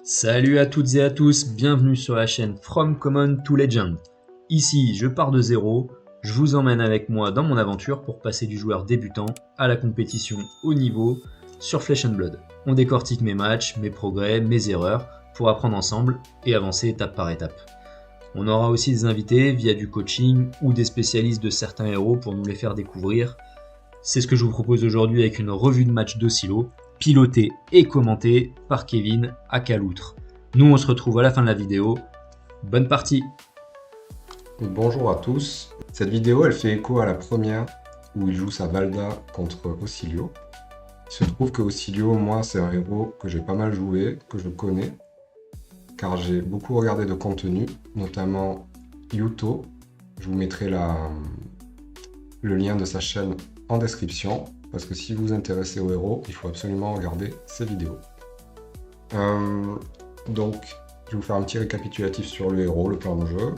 Salut à toutes et à tous, bienvenue sur la chaîne From Common to Legend. Ici, je pars de zéro, je vous emmène avec moi dans mon aventure pour passer du joueur débutant à la compétition haut niveau sur Flesh and Blood. On décortique mes matchs, mes progrès, mes erreurs pour apprendre ensemble et avancer étape par étape. On aura aussi des invités via du coaching ou des spécialistes de certains héros pour nous les faire découvrir. C'est ce que je vous propose aujourd'hui avec une revue de match de Silo, piloté et commenté par Kevin à Caloutre. Nous, on se retrouve à la fin de la vidéo. Bonne partie! Bonjour à tous. Cette vidéo, elle fait écho à la première où il joue sa Valda contre Ossilio. Il se trouve que Ossilio, moi, c'est un héros que j'ai pas mal joué, que je connais, car j'ai beaucoup regardé de contenu, notamment Yuto. Je vous mettrai le lien de sa chaîne en description, parce que si vous vous intéressez au héros, il faut absolument regarder ses vidéos. Donc, je vais vous faire un petit récapitulatif sur le héros, le plan de jeu.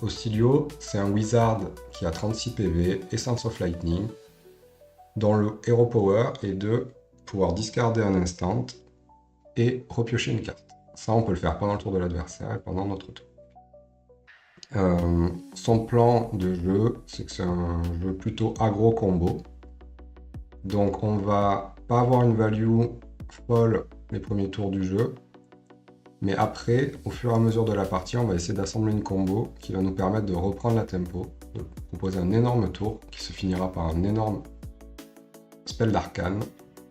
Ossilio, c'est un wizard qui a 36 PV, Essence of Lightning, dont le hero power est de pouvoir discarder un instant et repiocher une carte. Ça, on peut le faire pendant le tour de l'adversaire et pendant notre tour. Son plan de jeu, c'est que c'est un jeu plutôt aggro combo. Donc on va pas avoir une value folle les premiers tours du jeu. Mais après, au fur et à mesure de la partie, on va essayer d'assembler une combo qui va nous permettre de reprendre la tempo, de proposer un énorme tour qui se finira par un énorme spell d'arcane.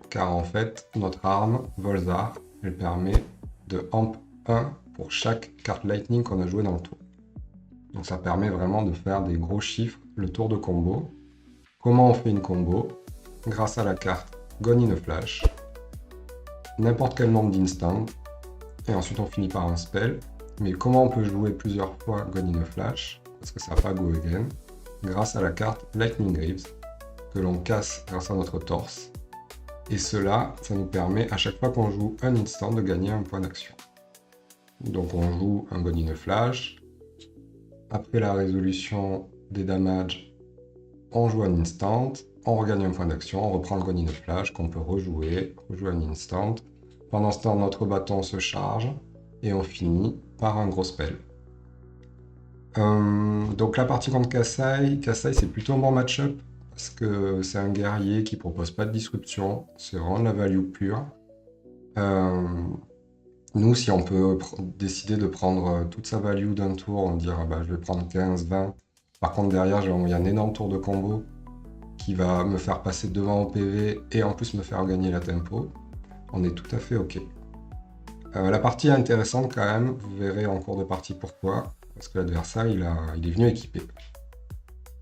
Car en fait, notre arme, Volzar, elle permet de amp 1 pour chaque carte lightning qu'on a joué dans le tour. Donc ça permet vraiment de faire des gros chiffres le tour de combo. Comment on fait une combo? Grâce à la carte Gone in a Flash, n'importe quel nombre d'instants, et ensuite on finit par un spell. Mais comment on peut jouer plusieurs fois Gone in a Flash, parce que ça va pas go again, grâce à la carte Lightning Greaves, que l'on casse grâce à notre torse. Et cela, ça nous permet à chaque fois qu'on joue un instant de gagner un point d'action. Donc on joue un Gone in a Flash. Après la résolution des damages, on joue un instant, on regagne un point d'action, on reprend le Gone in a Flash qu'on peut rejouer un instant. Pendant ce temps, notre bâton se charge et on finit par un gros spell. Donc la partie contre Kassai, c'est plutôt un bon match-up parce que c'est un guerrier qui propose pas de disruption, c'est vraiment de la value pure. Nous, si on peut décider de prendre toute sa value d'un tour, on dire bah, je vais prendre 15, 20. Par contre, derrière, je vais envoyer un énorme tour de combo qui va me faire passer devant au PV et en plus me faire gagner la tempo. On est tout à fait OK. La partie est intéressante quand même, vous verrez en cours de partie pourquoi. Parce que l'adversaire, il est venu équipé.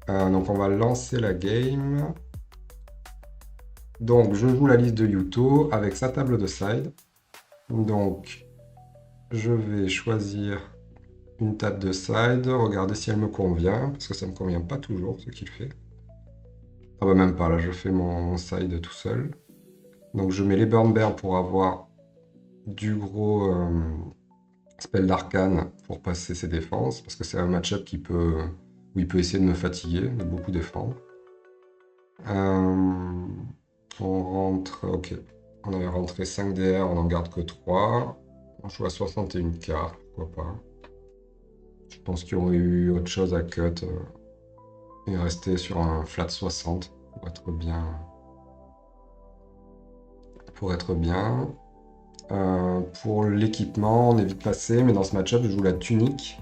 Donc on va lancer la game. Donc je joue la liste de Yuto avec sa table de side. Donc, je vais choisir une table de side, regarder si elle me convient, parce que ça ne me convient pas toujours ce qu'il fait. Ah bah même pas, là je fais mon side tout seul. Donc je mets les Burn Bear pour avoir du gros spell d'arcane pour passer ses défenses, parce que c'est un match-up où il peut essayer de me fatiguer, de beaucoup défendre. On rentre, ok. On avait rentré 5 DR, on n'en garde que 3. On joue à 61 cartes, pourquoi pas. Je pense qu'il y aurait eu autre chose à cut et rester sur un flat 60 pour être bien. Pour l'équipement, on est vite passé, mais dans ce match-up, je joue la tunique,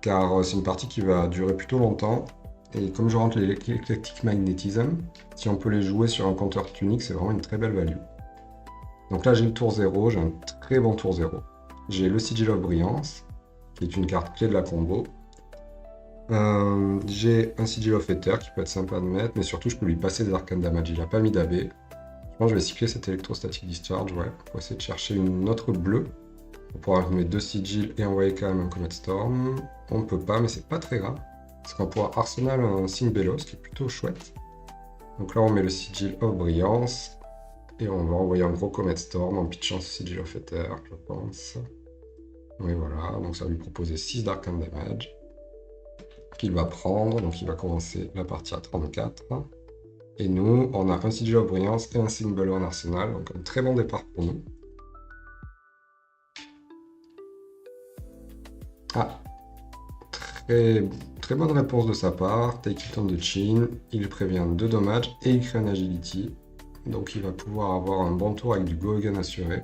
car c'est une partie qui va durer plutôt longtemps. Et comme je rentre l'Eclectic Magnetism, si on peut les jouer sur un compteur tunique, c'est vraiment une très belle value. Donc là, j'ai le tour 0, j'ai un très bon tour 0. J'ai le Sigil of Brillance, qui est une carte clé de la combo. J'ai un Sigil of Ether qui peut être sympa de mettre, mais surtout, je peux lui passer des Arcane Damage. Il n'a pas mis d'AB. Je pense que je vais cycler cette Electrostatic Discharge, ouais, pour essayer de chercher une autre bleue. Pour pouvoir mettre 2 Sigils et envoyer quand même un Comet Storm. On ne peut pas, mais c'est pas très grave. Parce qu'on va pouvoir Arsenal un Singbelos, qui est plutôt chouette. Donc là, on met le Sigil of Brillance. Et on va envoyer un gros Comet Storm en pitchant ce Sigil of Ether, je pense. Oui, voilà. Donc ça va lui proposer 6 d'Arcane Damage. Qu'il va prendre. Donc il va commencer la partie à 34. Et nous, on a un Sigil of Brillance et un Singbello en arsenal. Donc un très bon départ pour nous. Ah, très bonne réponse de sa part. Take it on the chin. Il prévient 2 dommages et il crée un agility. Donc il va pouvoir avoir un bon tour avec du go again assuré.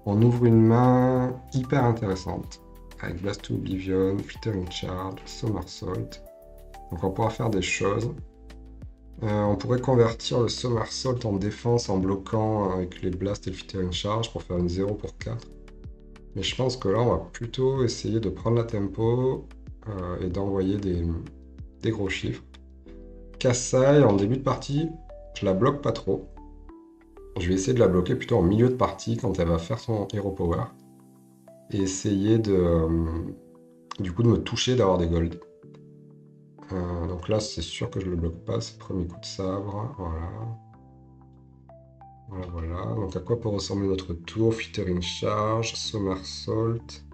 On ouvre une main hyper intéressante. Avec Blast to Oblivion, Flittering Charge, Somersault. Donc on pourra faire des choses. On pourrait convertir le Somersault en défense en bloquant avec les Blast et le Flittering Charge pour faire une 0 pour 4. Mais je pense que là, on va plutôt essayer de prendre la tempo et d'envoyer des gros chiffres. Kassai, en début de partie, je la bloque pas trop. Je vais essayer de la bloquer plutôt en milieu de partie quand elle va faire son Hero Power. Et essayer du coup de me toucher, d'avoir des golds. Donc là, c'est sûr que je le bloque pas, c'est le premier coup de sabre. Voilà. Donc à quoi peut ressembler notre tour? Flittering Charge, Somersault.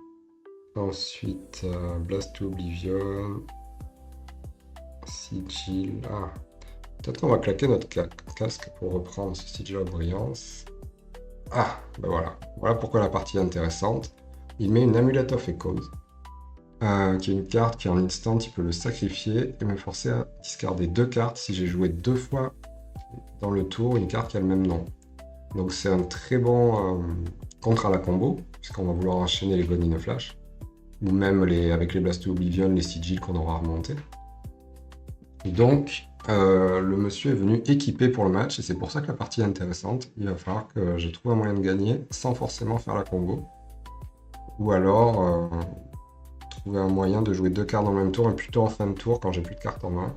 Ensuite, Blast to Oblivion. Sigil. Ah, peut-être qu'on va claquer notre casque pour reprendre ce Sigil of Brillance. Ah, ben voilà. Voilà pourquoi la partie est intéressante. Il met une Amulet of Echoes, qui est une carte qui en instant, il peut le sacrifier et me forcer à discarder 2 cartes si j'ai joué 2 fois dans le tour une carte qui a le même nom. Donc c'est un très bon contre à la combo, puisqu'on va vouloir enchaîner les Godin of Flash, ou même avec les Blast to Oblivion, les Sigils qu'on aura remontés. Donc le monsieur est venu équipé pour le match, et c'est pour ça que la partie est intéressante. Il va falloir que je trouve un moyen de gagner sans forcément faire la combo. Ou alors trouver un moyen de jouer 2 cartes dans le même tour, mais plutôt en fin de tour quand j'ai plus de cartes en main.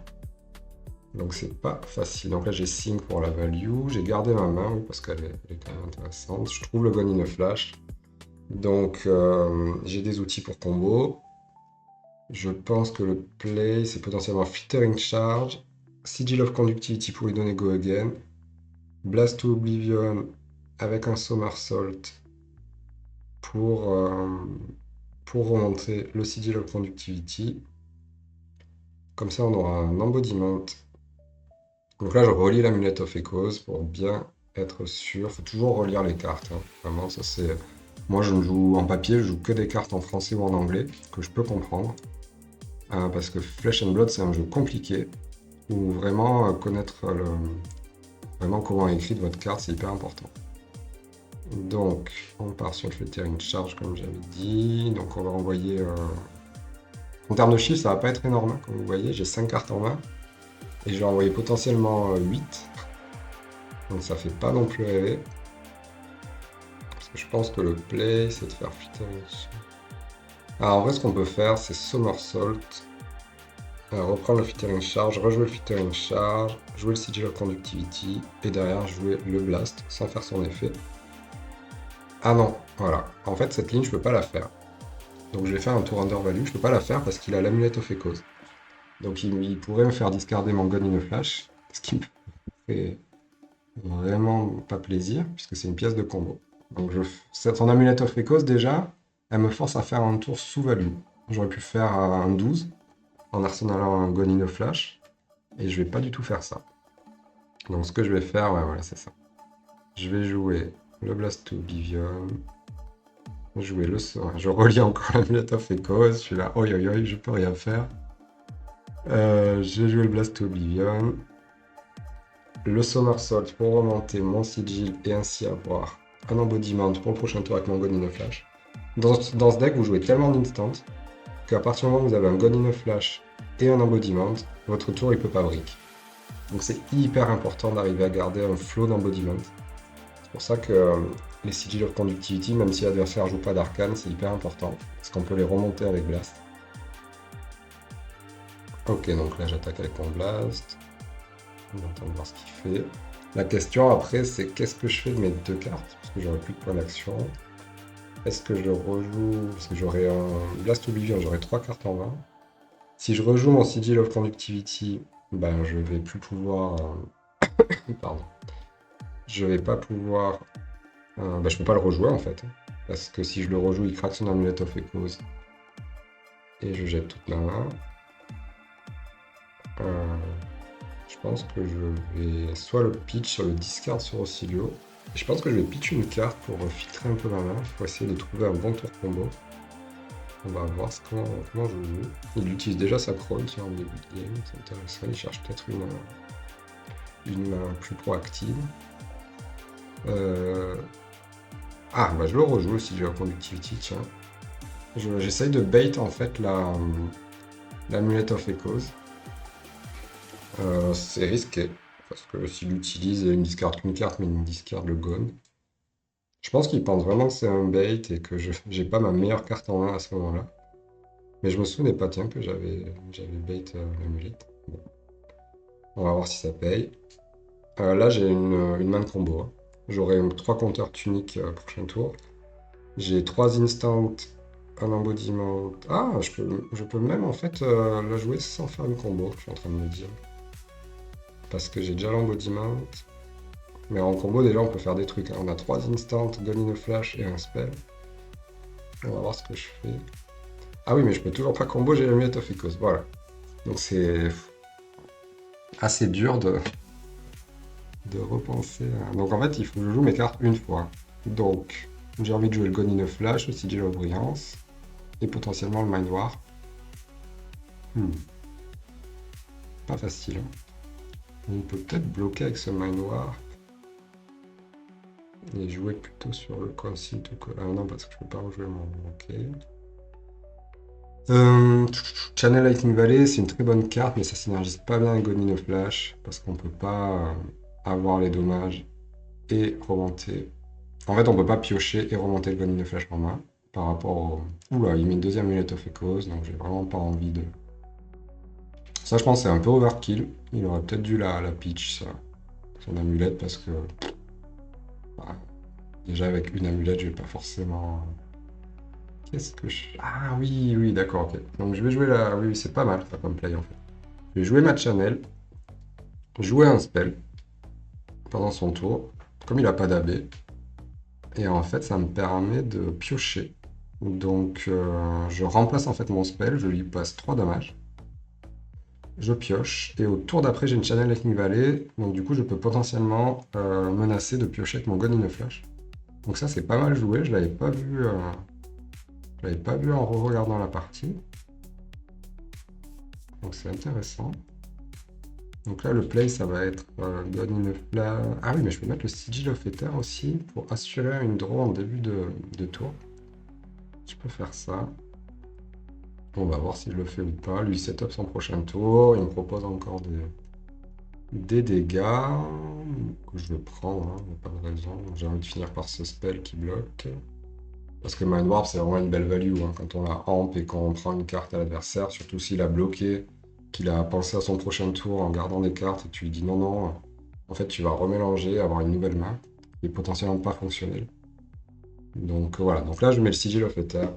Donc c'est pas facile. Donc là j'ai Sync pour la value, j'ai gardé ma main, oui, parce qu'elle est quand même intéressante. Je trouve le Godin of Flash. Donc j'ai des outils pour combo. Je pense que le play c'est potentiellement Flittering Charge, Sigil of Conductivity pour lui donner Go Again, Blast to Oblivion avec un Somersault pour remonter le Sigil of Conductivity. Comme ça on aura un embodiment. Donc là je relis l'Amulet of Echoes pour bien être sûr. Faut toujours relire les cartes, hein. Vraiment, ça c'est. Moi je joue en papier, je joue que des cartes en français ou en anglais, que je peux comprendre. Parce que Flesh and Blood c'est un jeu compliqué, où vraiment connaître vraiment comment est écrite votre carte, c'est hyper important. Donc on part sur le Flittering Charge comme j'avais dit. Donc on va envoyer. En termes de chiffres, ça va pas être énorme, hein, comme vous voyez, j'ai 5 cartes en main. Et je vais envoyer potentiellement 8. Donc ça fait pas non plus rêver. Parce que je pense que le play, c'est de faire Flittering Charge. Alors en vrai, ce qu'on peut faire, c'est Somersault. Reprendre le Flittering Charge, rejouer le Flittering Charge, jouer le Sigil of Conductivity, et derrière jouer le Blast, sans faire son effet. Ah non, voilà. En fait, cette ligne, je peux pas la faire. Donc je vais faire un tour undervalue, je peux pas la faire parce qu'il a l'Amulet of Echoes. Donc il pourrait me faire discarder mon Godin of Flash, ce qui me fait vraiment pas plaisir, puisque c'est une pièce de combo. Donc son Amulet of Echoes, déjà, elle me force à faire un tour sous-value. J'aurais pu faire un 12 en arsenalant un Godin of Flash, et je vais pas du tout faire ça. Donc ce que je vais faire, ouais, voilà, c'est ça. Je vais jouer le Blast to Oblivion, jouer le sort. Je relis encore l'Amulet of Echoes, je suis là, oi oi oi, je peux rien faire. J'ai joué le Blast to Oblivion, le Somersault pour remonter mon Sigil et ainsi avoir un embodiment pour le prochain tour avec mon Godin of Flash. Dans ce deck, vous jouez tellement d'instant qu'à partir du moment où vous avez un Godin of Flash et un embodiment, votre tour il peut pas brick. Donc c'est hyper important d'arriver à garder un flow d'embodiment. C'est pour ça que les Sigil of Conductivity, même si l'adversaire joue pas d'arcane, c'est hyper important, parce qu'on peut les remonter avec Blast. Ok, donc là j'attaque avec mon Blast. On va attendre voir ce qu'il fait. La question après, c'est qu'est-ce que je fais de mes 2 cartes? Parce que j'aurai plus de points d'action. Est-ce que je le rejoue? Parce que j'aurai un Blast Oblivion, j'aurai 3 cartes en main. Si je rejoue mon Sigil of Conductivity, ben je vais plus pouvoir. Pardon. Je vais pas pouvoir. Je peux pas le rejouer en fait. Parce que si je le rejoue, il craque son Amulet of Echoes. Et je jette toute ma main. Je pense que je vais soit le pitch, soit le discard sur Ocilio. Je pense que je vais pitch une carte pour filtrer un peu ma main. Il faut essayer de trouver un bon tour combo. On va voir comment je joue. Il utilise déjà sa crone en début de game, c'est intéressant. Il cherche peut-être une main plus proactive. Ah, bah je le rejoue si j'ai la conductivity, tiens. J'essaye de bait en fait l'Amulet of Echoes. C'est risqué, parce que s'il utilise, il me discard qu'une carte, mais il me discard le Gone. Je pense qu'il pense vraiment que c'est un bait et que j'ai pas ma meilleure carte en main à ce moment-là. Mais je me souvenais pas, tiens, que j'avais bait l'amulet. Bon. On va voir si ça paye. Là, j'ai une main de combo, hein. J'aurai 3 compteurs tuniques prochain tour. J'ai 3 instants, un embodiment. Ah, je peux même en fait la jouer sans faire une combo, je suis en train de me dire. Parce que j'ai déjà l'embodiment. Mais en combo, déjà, on peut faire des trucs, hein. On a 3 instants, Gun in a Flash et un spell. On va voir ce que je fais. Ah oui, mais je peux toujours pas combo, j'ai l'Amulet of Echoes. Voilà. Donc c'est assez dur de repenser. Donc en fait, il faut que je joue mes cartes une fois. Donc, j'ai envie de jouer le Gun in a Flash, le Sigil of Brillance, et potentiellement le Mind War. Pas facile, hein. On peut peut-être bloquer avec ce Mind War. Et jouer plutôt sur le Conceit ou que... Ah non, parce que je peux pas rejouer mon... Ok. Channel Lightning Valley, c'est une très bonne carte, mais ça synergise pas bien avec Gun in a Flash, parce qu'on peut pas avoir les dommages et remonter. En fait, on peut pas piocher et remonter le Gun in a Flash en main, par rapport au... Oula, il met une deuxième Amulet of Echoes, donc j'ai vraiment pas envie de... Ça, je pense, c'est un peu overkill. Il aurait peut-être dû la pitch, ça, son amulette, parce que... Bah, déjà, avec une amulette, je vais pas forcément... Qu'est-ce que je... Ah oui, d'accord, ok. Donc je vais jouer la... Oui, c'est pas mal, ça, comme play, en fait. Je vais jouer ma channel, jouer un spell pendant son tour, comme il a pas d'AB. Et en fait, ça me permet de piocher. Donc, je remplace en fait mon spell, je lui passe 3 dommages. Je pioche, et au tour d'après, j'ai une Channel Lightning Valley, donc du coup, je peux potentiellement menacer de piocher avec mon Gun in a Flash. Donc ça, c'est pas mal joué, je l'avais pas vu en re-regardant la partie. Donc c'est intéressant. Donc là, le play, ça va être Gun in a Flash. Ah oui, mais je peux mettre le Sigil of Ether aussi, pour assurer une draw en début de tour. Je peux faire ça. On va voir s'il le fait ou pas. Lui, set up son prochain tour. Il me propose encore des dégâts que je vais prendre, hein, il n'y a pas de raison. J'ai envie de finir par ce spell qui bloque. Parce que Mind Warp, c'est vraiment une belle value, hein, quand on la hampe et qu'on prend une carte à l'adversaire, surtout s'il a bloqué, qu'il a pensé à son prochain tour en gardant des cartes et tu lui dis non, non, en fait, tu vas remélanger, avoir une nouvelle main qui est potentiellement pas fonctionnelle. Donc voilà, donc là, je mets le Sigil of Ether.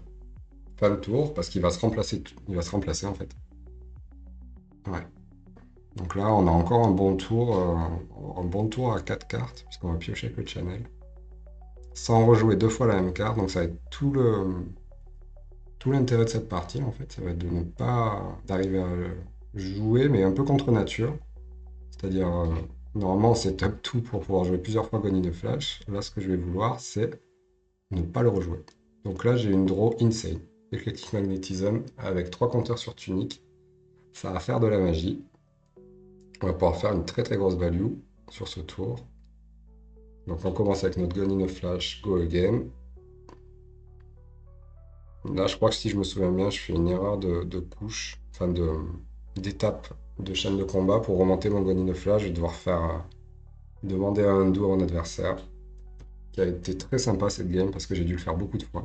Fin de tour, parce qu'il va se remplacer, en fait. Ouais. Donc là, on a encore un bon tour à 4 cartes, puisqu'on va piocher avec le channel. Sans rejouer 2 fois la même carte, donc ça va être tout l'intérêt de cette partie, en fait. Ça va être de ne pas d'arriver à jouer, mais un peu contre nature. C'est-à-dire, normalement, on set up tout pour pouvoir jouer plusieurs fois Gun in a Flash. Là, ce que je vais vouloir, c'est ne pas le rejouer. Donc là, j'ai une draw insane. Eclectic Magnetism avec 3 compteurs sur tunique. Ça va faire de la magie. On va pouvoir faire une très très grosse value sur ce tour. Donc on commence avec notre Gun in a Flash, Go Again. Là, je crois que si je me souviens bien, je fais une erreur de couche, enfin d'étape de chaîne de combat pour remonter mon Gun in a Flash. Je vais devoir faire demander un undo à mon adversaire, qui a été très sympa cette game parce que j'ai dû le faire beaucoup de fois.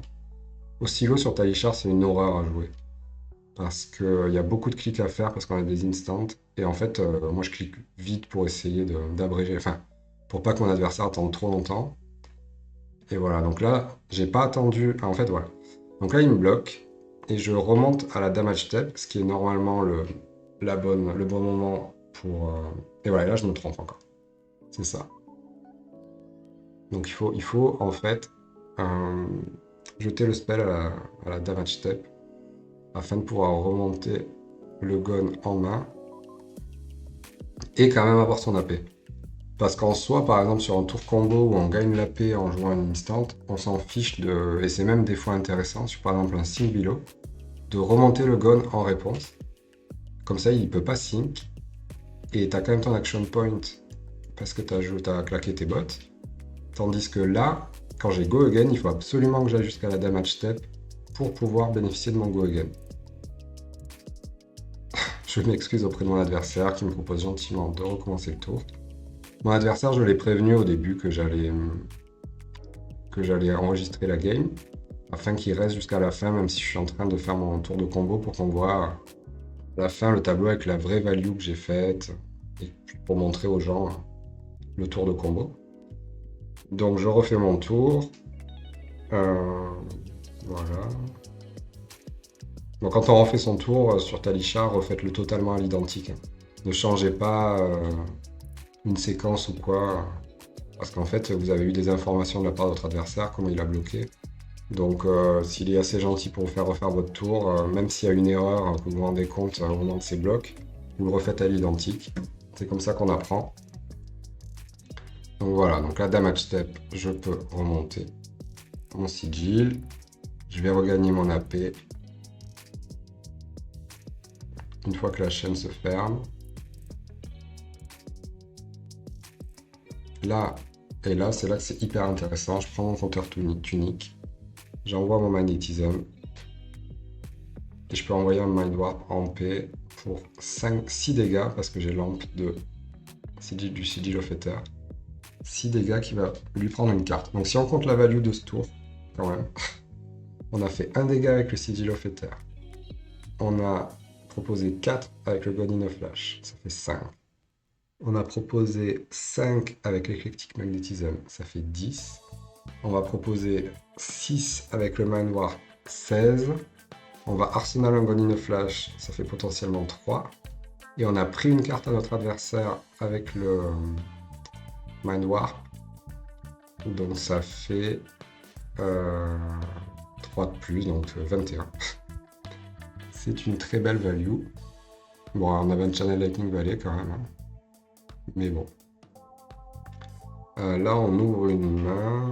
Au silo sur Talishar, c'est une horreur à jouer. Parce qu'il y a beaucoup de clics à faire parce qu'on a des instants. Et en fait, moi je clique vite pour essayer d'abréger, enfin, pour pas que mon adversaire attende trop longtemps. Et voilà, donc là, j'ai pas attendu. Ah, en fait, voilà. Donc là, il me bloque. Et je remonte à la damage step, ce qui est normalement le bon moment pour. Et voilà, et là, je me trompe encore. C'est ça. Donc il faut en fait jeter le spell à la damage step afin de pouvoir remonter le gun en main et quand même avoir son AP. Parce qu'en soi, par exemple, sur un tour combo où on gagne l'AP en jouant un instant, on s'en fiche de... Et c'est même des fois intéressant, sur par exemple un Sing Below, de remonter le gone en réponse. Comme ça, il peut pas sync. Et tu as quand même ton action point parce que tu as claqué tes bottes. Tandis que là, quand j'ai go again, il faut absolument que j'aille jusqu'à la damage step pour pouvoir bénéficier de mon go again. Je m'excuse auprès de mon adversaire qui me propose gentiment de recommencer le tour. Mon adversaire, je l'ai prévenu au début que j'allais enregistrer la game afin qu'il reste jusqu'à la fin, même si je suis en train de faire mon tour de combo pour qu'on voit à la fin le tableau avec la vraie value que j'ai faite et pour montrer aux gens le tour de combo. Donc je refais mon tour. Voilà. Donc quand on refait son tour sur Talisha, refaites-le totalement à l'identique. Ne changez pas une séquence ou quoi, parce qu'en fait vous avez eu des informations de la part de votre adversaire, comment il a bloqué. Donc s'il est assez gentil pour vous faire refaire votre tour, même s'il y a une erreur que vous vous rendez compte au moment de ces blocs, vous le refaites à l'identique. C'est comme ça qu'on apprend. Donc voilà, donc la damage step, je peux remonter mon sigil. Je vais regagner mon AP. Une fois que la chaîne se ferme. Là et là, c'est là que c'est hyper intéressant. Je prends mon compteur tunique. J'envoie mon magnétisme. Et je peux envoyer un Mind Warp en P pour 6 dégâts parce que j'ai lampe du Sigil of Ether. 6 dégâts qui va lui prendre une carte. Donc si on compte la value de ce tour, quand même, on a fait 1 dégât avec le Sigil of Ether. On a proposé 4 avec le God in a Flash, ça fait 5. On a proposé 5 avec l'Eclectic Magnetism, ça fait 10. On va proposer 6 avec le Mind Warp, 16. On va Arsenal un God in a Flash, ça fait potentiellement 3. Et on a pris une carte à notre adversaire avec le Mind Warp. Donc ça fait 3 de plus, donc 21. C'est une très belle value. Bon, on avait un Channel Lightning Valley quand même. Hein. Mais bon. Là, on ouvre une main.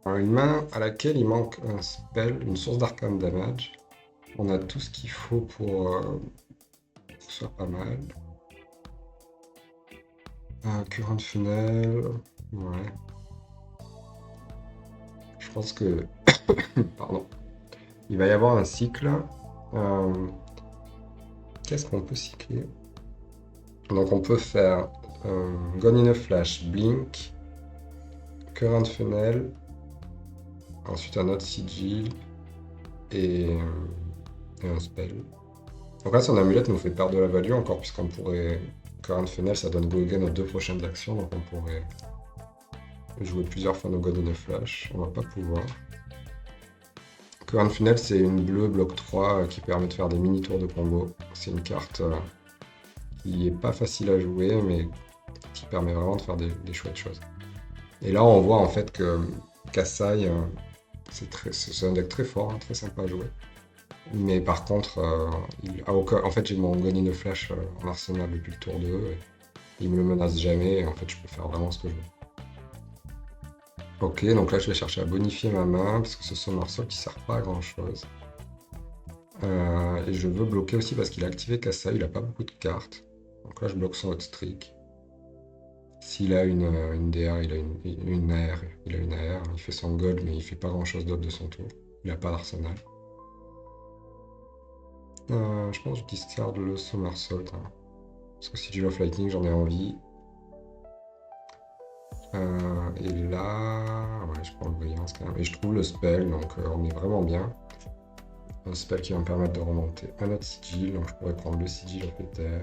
Alors, une main à laquelle il manque un spell, une source d'arcane damage. On a tout ce qu'il faut pour que ce soit pas mal. Current Funnel. Ouais. Je pense que... Pardon. Il va y avoir un cycle. Qu'est-ce qu'on peut cycler? Donc on peut faire Gone in a Flash, Blink, Current Funnel, ensuite un autre Sigil et un spell. Donc là, son amulette nous fait perdre de la value encore, puisqu'on pourrait... Current Funnel, ça donne Go Again aux 2 prochaines actions, donc on pourrait jouer plusieurs fois nos Gone in a Flash. On va pas pouvoir. Current Funnel, c'est une bleue bloc 3 qui permet de faire des mini-tours de combo. C'est une carte qui est pas facile à jouer, mais qui permet vraiment de faire des chouettes choses. Et là, on voit en fait que Kassai, c'est un deck très fort, hein, très sympa à jouer. Mais par contre, en fait, j'ai mon Gone in a Flash en arsenal depuis le tour 2. Et il me le menace jamais, et en fait, je peux faire vraiment ce que je veux. Ok, donc là, je vais chercher à bonifier ma main, parce que ce sont morceaux qui ne servent pas à grand chose. Et je veux bloquer aussi parce qu'il a activé Kassai, il n'a pas beaucoup de cartes. Donc là, je bloque son hot streak. S'il a une DR, il a une AR, il fait son gold, mais il fait pas grand chose d'autre de son tour. Il n'a pas d'arsenal. Je pense que je discard le Somersault. Hein. Parce que Sigil of Lightning, j'en ai envie. Et là, ouais, je prends le Brillance quand même. Et je trouve le spell, donc on est vraiment bien. Un spell qui va me permettre de remonter un autre Sigil, donc je pourrais prendre le Sigil of Ether.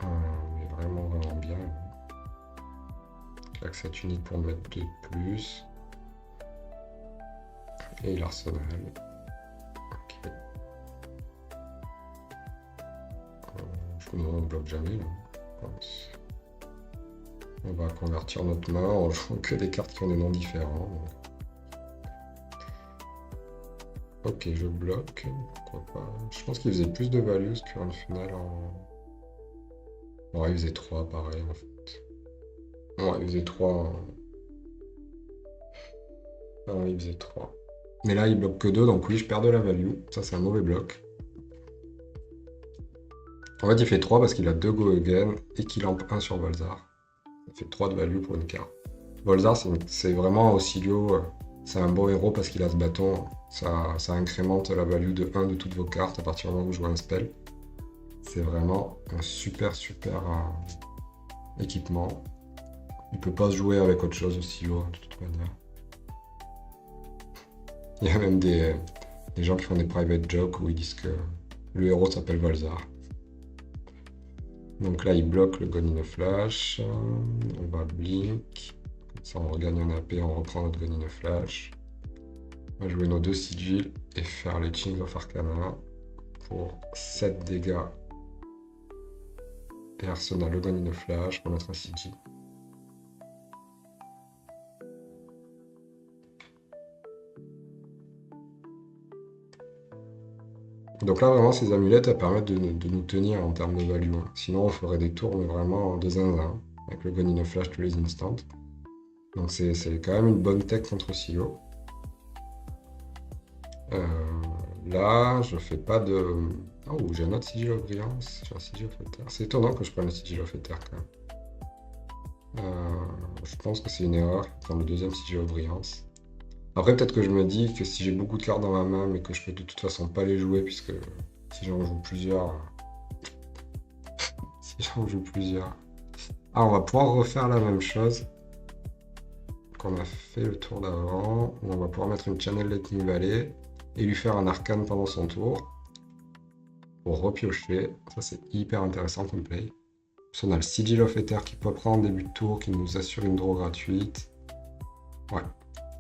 On est vraiment bien. Accès unique pour mettre 2 de plus. Et l'arsenal. Ok. On bloque jamais là, je pense. On va convertir notre main en jouant que des cartes qui ont des noms différents. Ok, je bloque. Pourquoi pas. Je pense qu'il faisait plus de values qu'un final en... Ouais, il faisait 3 pareil en fait. Ouais, il faisait 3. Ah, il faisait 3. Mais là, il bloque que 2, donc oui, je perds de la value. Ça, c'est un mauvais bloc. En fait, il fait 3 parce qu'il a 2 go again et qu'il lampe 1 sur Volzar. Ça fait 3 de value pour une carte. Volzar, c'est vraiment Auxilio. C'est un bon héros parce qu'il a ce bâton. Ça incrémente la value de 1 de toutes vos cartes à partir du moment où vous jouez un spell. C'est vraiment un super équipement. Il peut pas se jouer avec autre chose Auxilio, de toute manière. Il y a même des gens qui font des private jokes où ils disent que le héros s'appelle Volzar. Donc là, il bloque le Gonino Flash. On va blink. Comme ça, on regagne un AP, on reprend notre Gonino Flash. On va jouer nos 2 sigils et faire les Chains of Arcana pour 7 dégâts. Et Arsenal le Gonino Flash pour mettre un sigil. Donc là, vraiment, ces amulettes, elles permettent de nous tenir en termes de value. Sinon, on ferait des tours, mais vraiment de zinzin, avec le Gonino Flash tous les instants. Donc c'est quand même une bonne tech contre Silo. Là, je fais pas de... Oh, j'ai un autre Sigil of Brillance, j'ai un Sigil of Ether. C'est étonnant que je prenne le Sigil of Ether quand même. Je pense que c'est une erreur de prendre le deuxième Sigil of Brillance. Après, peut-être que je me dis que si j'ai beaucoup de cartes dans ma main, mais que je peux de toute façon pas les jouer, puisque si j'en joue plusieurs... si j'en joue plusieurs... Ah, on va pouvoir refaire la même chose qu'on a fait le tour d'avant, où on va pouvoir mettre une Channel Lightning Valley et lui faire un arcane pendant son tour pour repiocher. Ça, c'est hyper intéressant comme play. Puis on a le Sigil of Ether qui peut prendre en début de tour, qui nous assure une draw gratuite. Ouais,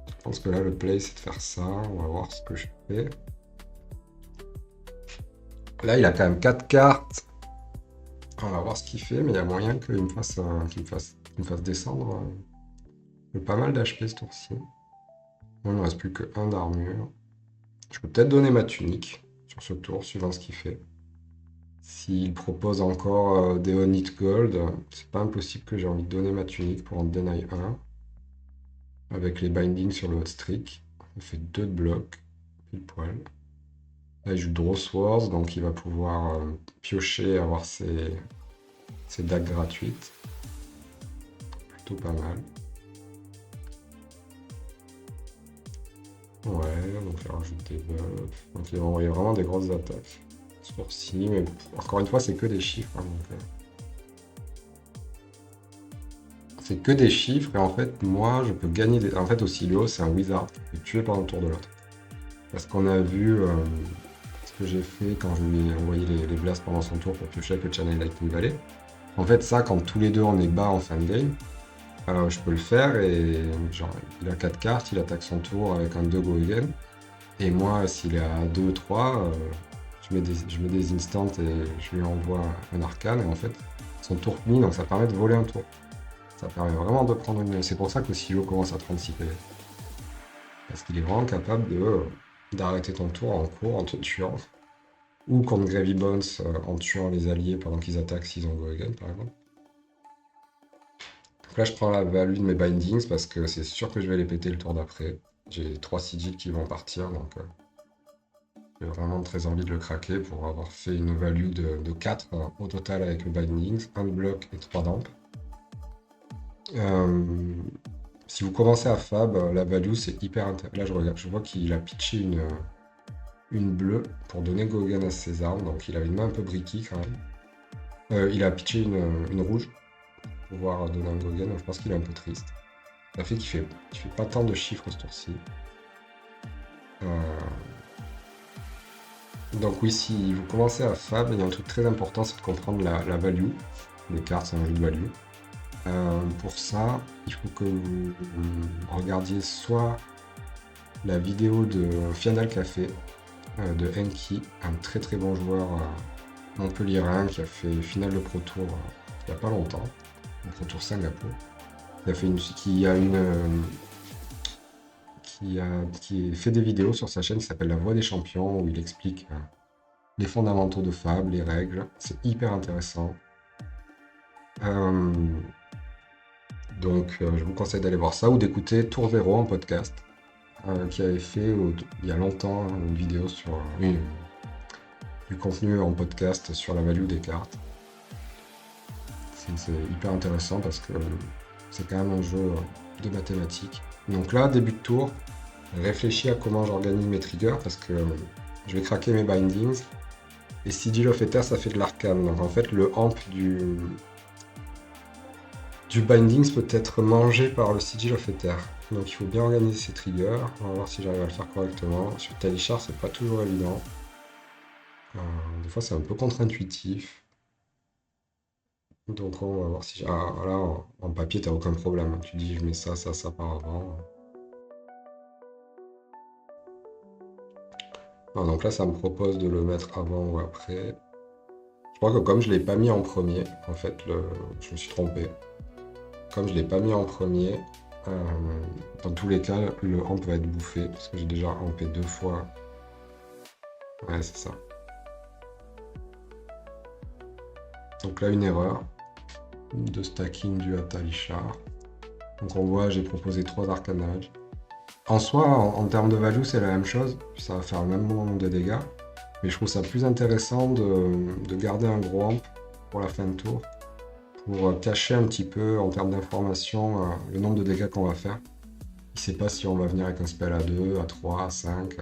je pense que là, le play, c'est de faire ça. On va voir ce que je fais. Là, il a quand même 4 cartes. On va voir ce qu'il fait, mais il y a moyen qu'il me fasse descendre pas mal d'HP ce tour-ci. Bon, il ne me reste plus que 1 d'armure. Je peux peut-être donner ma tunique sur ce tour, suivant ce qu'il fait. S'il propose encore des On It Gold, c'est pas impossible que j'ai envie de donner ma tunique pour en deny 1. Avec les bindings sur le hot streak. Ça fait 2 de bloc, pile poil. Là, il joue Draw Swords, donc il va pouvoir piocher, avoir ses dagues gratuites. Plutôt pas mal. Ouais, donc il rajoute des buffs. Donc il va envoyer vraiment des grosses attaques. Ce tour-ci, mais encore une fois, c'est que des chiffres. C'est que des chiffres, et en fait, moi, je peux gagner des... En fait, Auxilio, c'est un wizard qui peut tuer pendant le tour de l'autre. Parce qu'on a vu ce que j'ai fait quand je lui ai envoyé les blasts pendant son tour pour piocher avec le Channel Lightning Valley. En fait, ça, quand tous les deux on est bas en fin de game, je peux le faire, et genre, il a 4 cartes, il attaque son tour avec un 2 go again. Et moi, s'il est à 2-3, je mets des instants et je lui envoie un arcane, et en fait, son tour finit, donc ça permet de voler un tour. Ça permet vraiment de prendre une... C'est pour ça que Silo commence à 36 PV. Parce qu'il est vraiment capable d'arrêter ton tour en cours en te tuant. Ou contre Gravy Bones en tuant les alliés pendant qu'ils attaquent s'ils ont go again, par exemple. Donc là, je prends la value de mes bindings parce que c'est sûr que je vais les péter le tour d'après. J'ai 3 sigils qui vont partir, donc j'ai vraiment très envie de le craquer pour avoir fait une value de 4 au total avec le bindings, 1 de bloc et 3 d'amp. Si vous commencez à Fab, la value c'est hyper intéressant. Là je vois qu'il a pitché une bleue pour donner go again à ses armes, donc il a une main un peu bricky quand même. Il a pitché une rouge pour pouvoir donner un go again, donc je pense qu'il est un peu triste. Ça fait qu'il fait pas tant de chiffres ce tour-ci. Donc oui, si vous commencez à Fab, il y a un truc très important, c'est de comprendre la value. Les cartes, c'est un jeu de value. Pour ça, il faut que vous regardiez soit la vidéo de Final Café de Enki, un très très bon joueur montpelliérain qui a fait finale de Pro Tour il n'y a pas longtemps, le Pro Tour Singapour, qui a fait des vidéos sur sa chaîne qui s'appelle La Voix des Champions, où il explique les fondamentaux de Fab, les règles. C'est hyper intéressant. Donc je vous conseille d'aller voir ça ou d'écouter Tour Zéro en podcast. qui avait fait il y a longtemps une vidéo sur du contenu en podcast sur la value des cartes. C'est hyper intéressant parce que c'est quand même un jeu de mathématiques. Donc là, début de tour, je réfléchis à comment j'organise mes triggers parce que je vais craquer mes bindings. Et Sigil of Ether, ça fait de l'arcane. Donc en fait, le amp du bindings peut être mangé par le Sigil of Ether. Donc il faut bien organiser ses triggers. On va voir si j'arrive à le faire correctement. Sur Talishar, c'est pas toujours évident. Des fois, c'est un peu contre-intuitif. Donc on va voir si... Ah, là, en papier, t'as aucun problème. Tu dis, je mets ça, ça, ça par avant. Ah, donc là, ça me propose de le mettre avant ou après. Je crois que comme je l'ai pas mis en premier, en fait, je me suis trompé. Comme je l'ai pas mis en premier, dans tous les cas, le amp va être bouffé, parce que j'ai déjà ampé 2 fois. Ouais, c'est ça. Donc là, une erreur de stacking due à Talishar. Donc on voit, j'ai proposé 3 arcanages. En soi, en termes de value, c'est la même chose. Ça va faire le même nombre de dégâts. Mais je trouve ça plus intéressant de garder un gros amp pour la fin de tour. Pour cacher un petit peu, en termes d'information, le nombre de dégâts qu'on va faire. Il ne sait pas si on va venir avec un spell à 2, à 3, à 5.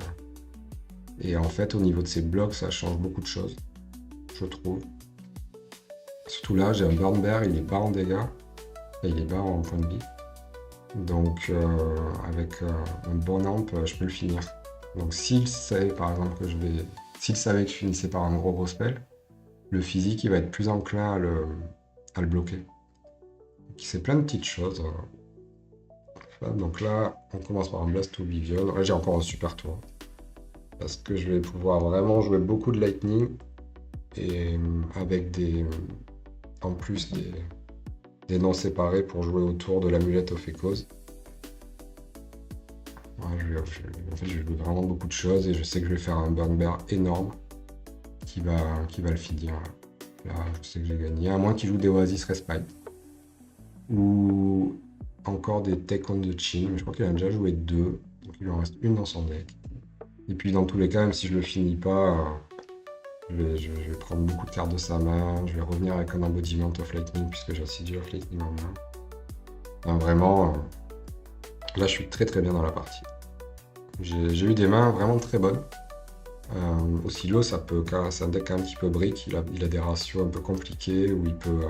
Et en fait, au niveau de ces blocs, ça change beaucoup de choses, je trouve. Surtout là, j'ai un Burn Bear, il est bas en dégâts. Et il est bas en point de vie. Donc avec un bon amp, je peux le finir. Donc s'il savait par exemple que S'il savait que je finissais par un gros spell, le physique il va être plus enclin à le bloquer. Donc c'est plein de petites choses. Donc là, on commence par un Blast Oblivion. Là j'ai encore un super tour. Parce que je vais pouvoir vraiment jouer beaucoup de Lightning. Et avec en plus des noms séparés pour jouer autour de l'amulette of Echoes. Ouais, en fait, je vais vraiment beaucoup de choses et je sais que je vais faire un Burn Bear énorme qui va le finir. Là, je sais que j'ai gagné. À moins qu'il joue des Oasis Respite. Ou encore des Take on the Chin. Mais je crois qu'il a déjà joué 2. Donc il en reste une dans son deck. Et puis dans tous les cas, même si je le finis pas, je vais prendre beaucoup de cartes de sa main. Je vais revenir avec un Embodiment of Lightning puisque j'ai aussi du of Lightning en main. Enfin, vraiment, là je suis très très bien dans la partie. J'ai eu des mains vraiment très bonnes. Au silo, c'est un deck un petit peu brick. Il a des ratios un peu compliqués où il peut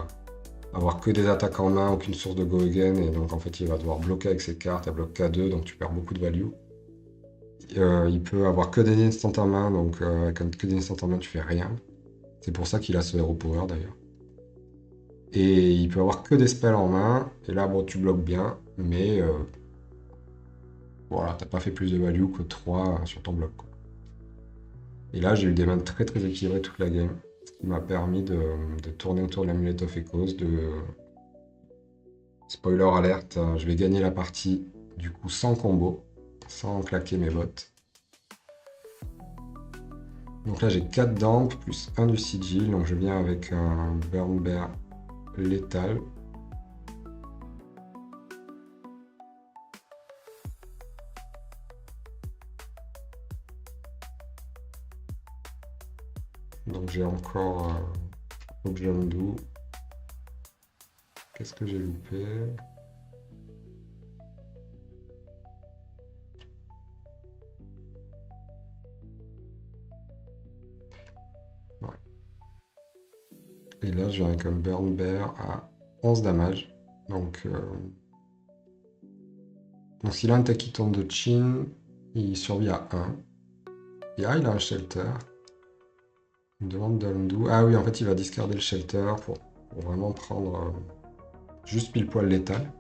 avoir que des attaques en main, aucune source de go again. Et donc en fait, il va devoir bloquer avec ses cartes. Elle bloque K2, donc tu perds beaucoup de value. Il peut avoir que des instants en main, donc avec que des instants en main, tu fais rien. C'est pour ça qu'il a ce Hero Power d'ailleurs. Et il peut avoir que des spells en main. Et là, bon, tu bloques bien, mais voilà, t'as pas fait plus de value que 3 sur ton bloc, quoi. Et là, j'ai eu des mains très très équilibrées toute la game, ce qui m'a permis de tourner autour de l'Amulet of Echoes, Spoiler alerte, je vais gagner la partie, du coup, sans combo, sans claquer mes bottes. Donc là, j'ai 4 damp plus 1 du sigil, donc je viens avec un Burn Bear létal. Donc j'ai encore Objandu. Qu'est-ce que j'ai loupé? Ouais. Et là, je viens avec un Burn Bear à 11 damage. Donc s'il a un Taquiton de Chin, il survit à 1. Et il a un Shelter. Il me demande d'undo. Ah oui, en fait, il va discarder le Shelter pour vraiment prendre juste pile poil létal.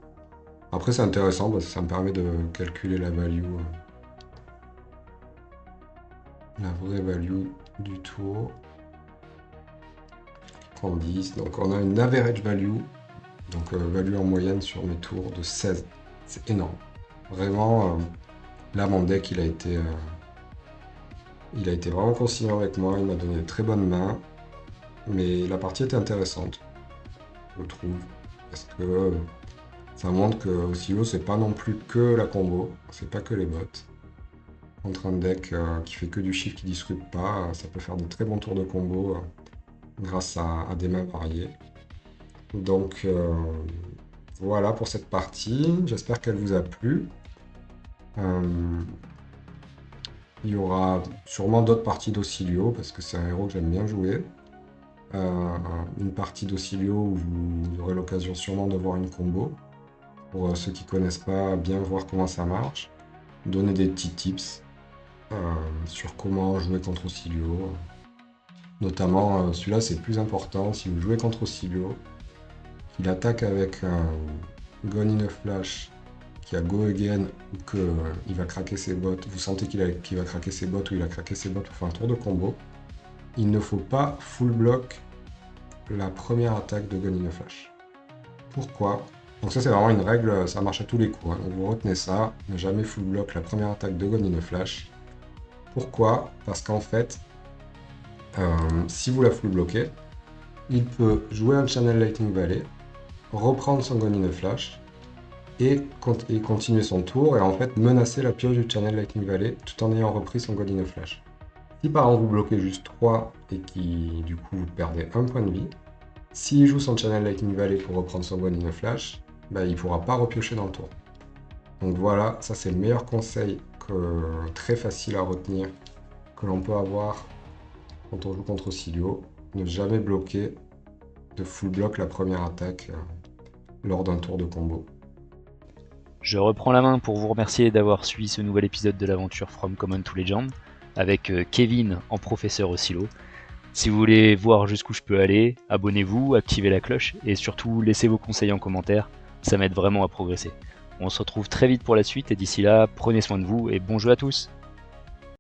Après, c'est intéressant parce que ça me permet de calculer la value, la vraie value du tour. Il prend 10. Donc, on a une average value, donc value en moyenne sur mes tours de 16. C'est énorme. Vraiment, là, mon deck, il a été vraiment conciliant avec moi. Il m'a donné de très bonnes mains. Mais la partie était intéressante, je trouve. Parce que ça montre que au silo, c'est pas non plus que la combo, c'est pas que les bots. contre un deck qui fait que du shift, qui disrupte pas, ça peut faire de très bons tours de combo grâce à des mains variées. Donc voilà pour cette partie, j'espère qu'elle vous a plu. Il y aura sûrement d'autres parties d'Auxilio, parce que c'est un héros que j'aime bien jouer. Une partie d'Auxilio où vous aurez l'occasion sûrement de voir une combo. Pour ceux qui ne connaissent pas, bien voir comment ça marche. Donner des petits tips sur comment jouer contre Auxilio. Notamment, celui-là c'est plus important, si vous jouez contre Auxilio, qu'il attaque avec un Gone in a Flash qui a Go Again ou qu'il va craquer ses bots, vous sentez qu'il va craquer ses bots ou il a craqué ses bots pour faire un tour de combo, il ne faut pas full block la première attaque de Gone in a Flash. Pourquoi? Donc ça c'est vraiment une règle, ça marche à tous les coups, hein. Donc vous retenez ça, ne jamais full block la première attaque de Gone in a Flash. Pourquoi? Parce qu'en fait, si vous la full bloquez, il peut jouer un Channel Lightning Valley, reprendre son Gone in a Flash, et continuer son tour, et en fait menacer la pioche du Channel Lightning Valley tout en ayant repris son Gone in a Flash. Si par exemple vous bloquez juste 3 et qui du coup vous perdez un point de vie, s'il joue son Channel Lightning Valley pour reprendre son Gone in a Flash, bah, il ne pourra pas repiocher dans le tour. Donc voilà, ça c'est le meilleur conseil très facile à retenir que l'on peut avoir quand on joue contre Auxilio. Ne jamais bloquer de full block la première attaque lors d'un tour de combo. Je reprends la main pour vous remercier d'avoir suivi ce nouvel épisode de l'aventure From Common to Legend avec Kevin en professeur Auxilio. Si vous voulez voir jusqu'où je peux aller, abonnez-vous, activez la cloche et surtout laissez vos conseils en commentaire, ça m'aide vraiment à progresser. On se retrouve très vite pour la suite et d'ici là, prenez soin de vous et bon jeu à tous!